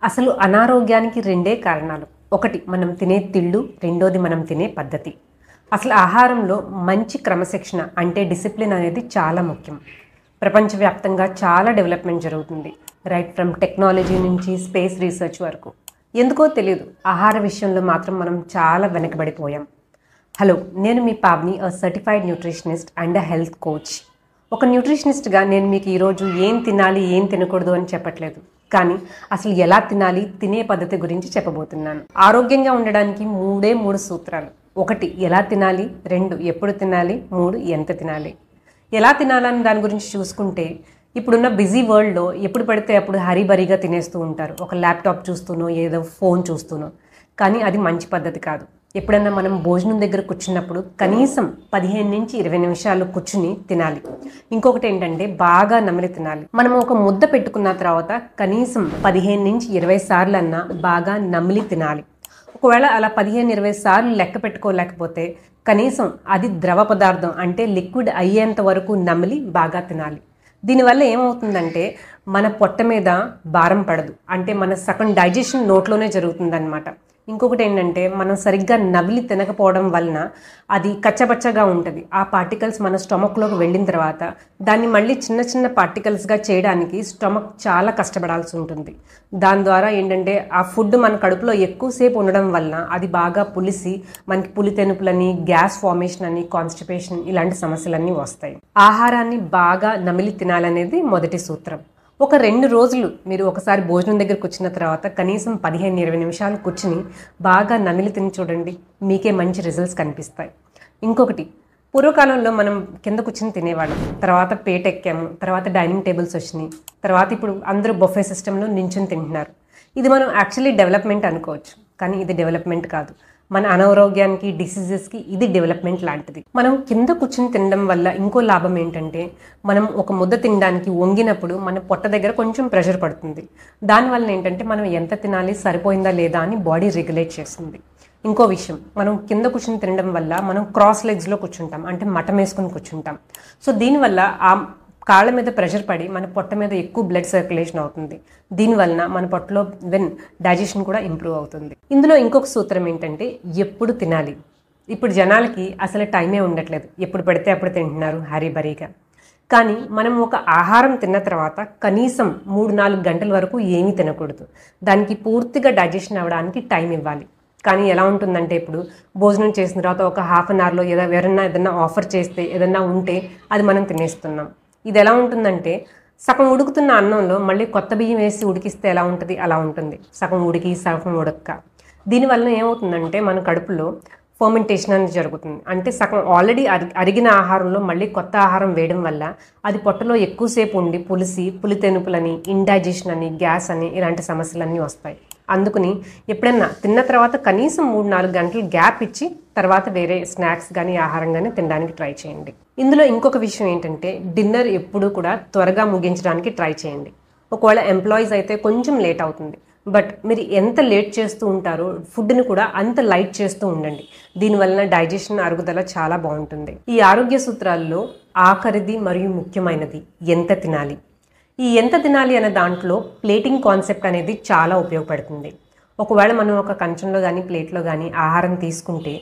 అసలు అనారోగ్యానికి రెండే కారణాలు. ఒకటి మనం తినే తిళ్ళు, రెండోది మనం తినే పద్ధతి. అసలు ఆహారంలో మంచి క్రమశిక్షణ అంటే డిసిప్లిన్ అనేది చాలా ముఖ్యం. ప్రపంచవ్యాప్తంగా చాలా డెవలప్మెంట్ జరుగుతుంది. రైట్ ఫ్రమ్ టెక్నాలజీ నుంచి స్పేస్ రీసెర్చ్ వరకు. ఎందుకో తెలియదు, ఆహార విషయంలో మాత్రం మనం చాలా వెనకబడిపోయాం. హలో, నేను మీ Pavni, certified nutritionist and health coach. ఒక న్యూట్రిషనిస్ట్గా నేను మీకు ఈరోజు ఏం తినాలి ఏం తినకూడదు అని చెప్పట్లేదు, కానీ అసలు ఎలా తినాలి, తినే పద్ధతి గురించి చెప్పబోతున్నాను. ఆరోగ్యంగా ఉండడానికి మూడు సూత్రాలు. ఒకటి ఎలా తినాలి, రెండు ఎప్పుడు తినాలి, మూడు ఎంత తినాలి. ఎలా తినాలని దాని గురించి చూసుకుంటే, ఇప్పుడున్న బిజీ వరల్డ్లో ఎప్పుడు పడితే అప్పుడు హరీబరీగా తినేస్తూ ఉంటారు, ఒక ల్యాప్టాప్ చూస్తూనో ఏదో ఫోన్ చూస్తూనో. కానీ అది మంచి పద్ధతి కాదు. ఎప్పుడన్నా మనం భోజనం దగ్గర కూర్చున్నప్పుడు కనీసం 15 నుంచి 20 నిమిషాలు కూర్చుని తినాలి. ఇంకొకటి ఏంటంటే బాగా నమిలి తినాలి. మనం ఒక ముద్ద పెట్టుకున్న తర్వాత కనీసం 15 నుంచి 20 సార్లు అన్నా బాగా నమిలి తినాలి. ఒకవేళ అలా 15-20 సార్లు లెక్క పెట్టుకోలేకపోతే కనీసం అది ద్రవ పదార్థం అంటే లిక్విడ్ అయ్యేంత వరకు నమిలి బాగా తినాలి. దీనివల్ల ఏమవుతుందంటే మన పొట్ట మీద భారం పడదు, అంటే మన సగం డైజెషన్ నోట్లోనే జరుగుతుందన్నమాట. ఇంకొకటి ఏంటంటే మనం సరిగ్గా నమిలి తినకపోవడం వలన అది కచ్చబచ్చగా ఉంటుంది. ఆ పార్టికల్స్ మన స్టమక్లోకి వెళ్ళిన తర్వాత దాన్ని మళ్ళీ చిన్న చిన్న పార్టికల్స్గా చేయడానికి స్టమక్ చాలా కష్టపడాల్సి ఉంటుంది. దాని ద్వారా ఏంటంటే ఆ ఫుడ్ మన కడుపులో ఎక్కువసేపు ఉండడం వలన అది బాగా పులిసి మనకి పులితెనుపులని, గ్యాస్ ఫార్మేషన్ అని, కాన్స్టిపేషన్ ఇలాంటి సమస్యలన్నీ వస్తాయి. ఆహారాన్ని బాగా నమిలి తినాలనేది మొదటి సూత్రం. ఒక 2 రోజులు మీరు ఒకసారి భోజనం దగ్గరకు వచ్చిన తర్వాత కనీసం 15-20 నిమిషాలు కూర్చుని బాగా నమిలి తిని చూడండి, మీకే మంచి రిజల్ట్స్ కనిపిస్తాయి. ఇంకొకటి, పూర్వకాలంలో మనం కింద కూర్చుని తినేవాళ్ళం, తర్వాత పేట ఎక్కాము, తర్వాత డైనింగ్ టేబుల్స్ వచ్చినాయి, తర్వాత ఇప్పుడు అందరూ బొఫే సిస్టంలో నించుని తింటున్నారు. ఇది మనం యాక్చువల్లీ డెవలప్మెంట్ అనుకోవచ్చు, కానీ ఇది డెవలప్మెంట్ కాదు. మన అనారోగ్యానికి, డిసీజెస్కి ఇది డెవలప్మెంట్ లాంటిది. మనం కింద కూర్చుని తినడం వల్ల ఇంకో లాభం ఏంటంటే, మనం ఒక ముద్ద తినడానికి వంగినప్పుడు మన పొట్ట దగ్గర కొంచెం ప్రెషర్ పడుతుంది. దానివల్ల ఏంటంటే మనం ఎంత తినాలి, సరిపోయిందా లేదా అని బాడీ రెగ్యులేట్ చేస్తుంది. ఇంకో విషయం, మనం కింద కూర్చుని తినడం వల్ల మనం క్రాస్ లెగ్స్లో కూర్చుంటాం, అంటే మటం వేసుకుని కూర్చుంటాం. సో దీనివల్ల ఆ కాళ్ళ మీద ప్రెషర్ పడి మన పొట్ట మీద ఎక్కువ బ్లడ్ సర్క్యులేషన్ అవుతుంది. దీనివలన మన పొట్టలో డైజెషన్ కూడా ఇంప్రూవ్ అవుతుంది. ఇందులో ఇంకొక సూత్రం ఏంటంటే ఎప్పుడు తినాలి. ఇప్పుడు జనాలకి అసలు టైమే ఉండట్లేదు, ఎప్పుడు పడితే అప్పుడు తింటున్నారు హరీబరీగా. కానీ మనం ఒక ఆహారం తిన్న తర్వాత కనీసం 3-4 గంటల వరకు ఏమీ తినకూడదు. దానికి పూర్తిగా డైజెషన్ అవ్వడానికి టైం ఇవ్వాలి. కానీ ఎలా ఉంటుందంటే, ఇప్పుడు భోజనం చేసిన తర్వాత ఒక హాఫ్ అన్ అవర్లో ఎవరైనా ఏదైనా ఆఫర్ చేస్తే, ఏదైనా ఉంటే అది మనం తినేస్తున్నాం. ఇది ఎలా ఉంటుందంటే, సగం ఉడుకుతున్న అన్నంలో మళ్ళీ కొత్త బియ్యం వేసి ఉడికిస్తే ఎలా ఉంటుంది అలా ఉంటుంది, సగం ఉడికి సగం ఉడక్క. దీనివల్ల ఏమవుతుందంటే మన కడుపులో ఫర్మెంటేషన్ అనేది జరుగుతుంది. అంటే సగం ఆల్రెడీ అరిగిన ఆహారంలో మళ్ళీ కొత్త ఆహారం వేయడం వల్ల అది పొట్టలో ఎక్కువసేపు ఉండి పులిసి పులితెనుపులని, ఇండైజెషన్ అని, గ్యాస్ అని ఇలాంటి సమస్యలన్నీ వస్తాయి. అందుకని ఎప్పుడన్నా తిన్న తర్వాత కనీసం 3-4 గంటలు గ్యాప్ ఇచ్చి తర్వాత వేరే స్నాక్స్ కానీ ఆహారం కానీ తినడానికి ట్రై చేయండి. ఇందులో ఇంకొక విషయం ఏంటంటే, డిన్నర్ ఎప్పుడూ కూడా త్వరగా ముగించడానికి ట్రై చేయండి. ఒకవేళ ఎంప్లాయీస్ అయితే కొంచెం లేట్ అవుతుంది, బట్ మీరు ఎంత లేట్ చేస్తూ ఉంటారో ఫుడ్ని కూడా అంత లైట్ చేస్తూ ఉండండి. దీనివలన డైజెషన్, అరుగుదల చాలా బాగుంటుంది. ఈ ఆరోగ్య సూత్రాల్లో ఆఖరిది మరియు ముఖ్యమైనది ఎంత తినాలి. ఈ ఎంత తినాలి అనే దాంట్లో ప్లేటింగ్ కాన్సెప్ట్ అనేది చాలా ఉపయోగపడుతుంది. ఒకవేళ మనం ఒక కంచంలో కానీ ప్లేట్లో కానీ ఆహారం తీసుకుంటే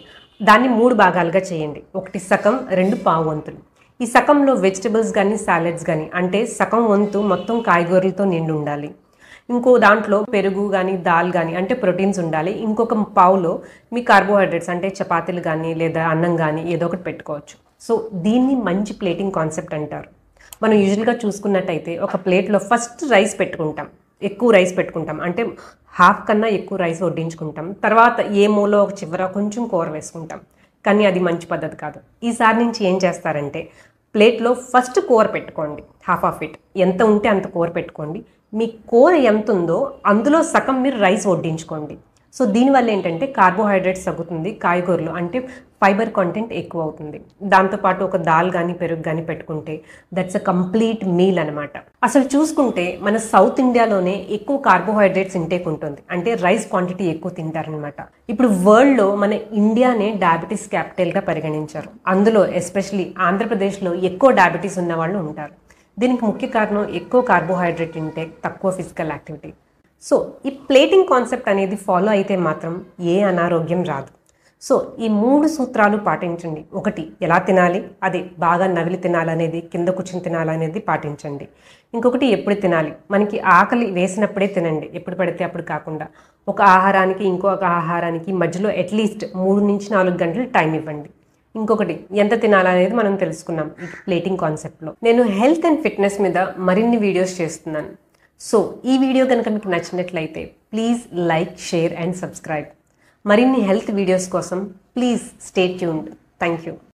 దాన్ని 3 భాగాలుగా చేయండి. ఒకటి సగం, 2 పావు వంతులు. ఈ సగంలో వెజిటబుల్స్ కానీ సాలెడ్స్ కానీ, అంటే సగం వంతు మొత్తం కాయగూరలతో నిండి ఉండాలి. ఇంకో దాంట్లో పెరుగు కానీ దాల్ కానీ అంటే ప్రోటీన్స్ ఉండాలి. ఇంకొక పావులో మీ కార్బోహైడ్రేట్స్ అంటే చపాతీలు కానీ లేదా అన్నం కానీ ఏదో ఒకటి పెట్టుకోవచ్చు. సో దీన్ని మంచి ప్లేటింగ్ కాన్సెప్ట్ అంటారు. మనం యూజువల్గా చూసుకున్నట్టయితే ఒక ప్లేట్లో ఫస్ట్ రైస్ పెట్టుకుంటాం, ఎక్కువ రైస్ పెట్టుకుంటాం, అంటే హాఫ్ కన్నా ఎక్కువ రైస్ వడ్డించుకుంటాం. తర్వాత ఏ మూలో ఒక చివర కొంచెం కూర వేసుకుంటాం. కానీ అది మంచి పద్ధతి కాదు. ఈసారి నుంచి ఏం చేస్తారంటే, ప్లేట్లో ఫస్ట్ కూర పెట్టుకోండి, హాఫ్ ఆఫ్ ఇట్, ఎంత ఉంటే అంత కూర పెట్టుకోండి. మీ కూర ఎంత ఉందో అందులో సగం మీరు రైస్ వడ్డించుకోండి. సో దీనివల్ల ఏంటంటే కార్బోహైడ్రేట్స్ తగ్గుతుంది, కాయగూరలు అంటే ఫైబర్ కంటెంట్ ఎక్కువ అవుతుంది. దాంతోపాటు ఒక దాల్ కానీ పెరుగు కానీ పెట్టుకుంటే దట్స్ అ కంప్లీట్ మీల్ అనమాట. అసలు చూసుకుంటే మన సౌత్ ఇండియాలోనే ఎక్కువ కార్బోహైడ్రేట్స్ ఇంటేక్ ఉంటుంది, అంటే రైస్ క్వాంటిటీ ఎక్కువ తింటారనమాట. ఇప్పుడు వరల్డ్లో మన ఇండియానే డయాబెటీస్ క్యాపిటల్గా పరిగణించారు. అందులో ఎస్పెషలీ ఆంధ్రప్రదేశ్లో ఎక్కువ డయాబెటీస్ ఉన్న వాళ్ళు ఉంటారు. దీనికి ముఖ్య కారణం ఎక్కువ కార్బోహైడ్రేట్ ఇంటేక్, తక్కువ ఫిజికల్ యాక్టివిటీ. సో ఈ ప్లేటింగ్ కాన్సెప్ట్ అనేది ఫాలో అయితే మాత్రం ఏ అనారోగ్యం రాదు. సో ఈ 3 సూత్రాలు పాటించండి. ఒకటి, ఎలా తినాలి, అదే బాగా నవిలి తినాలనేది, కింద కూర్చుని తినాలనేది పాటించండి. ఇంకొకటి, ఎప్పుడు తినాలి, మనకి ఆకలి వేసినప్పుడే తినండి, ఎప్పుడు పడితే అప్పుడు కాకుండా. ఒక ఆహారానికి ఇంకొక ఆహారానికి మధ్యలో అట్లీస్ట్ 3 నుంచి 4 గంటలు టైం ఇవ్వండి. ఇంకొకటి, ఎంత తినాలనేది మనం తెలుసుకున్నాం ఈ ప్లేటింగ్ కాన్సెప్ట్లో. నేను హెల్త్ అండ్ ఫిట్నెస్ మీద మరిన్ని వీడియోస్ చేస్తున్నాను. సో ఈ వీడియో కనుక మీకు నచ్చినట్లయితే please like, share and subscribe. మరిన్ని హెల్త్ వీడియోస్ కోసం please stay tuned. Thank you.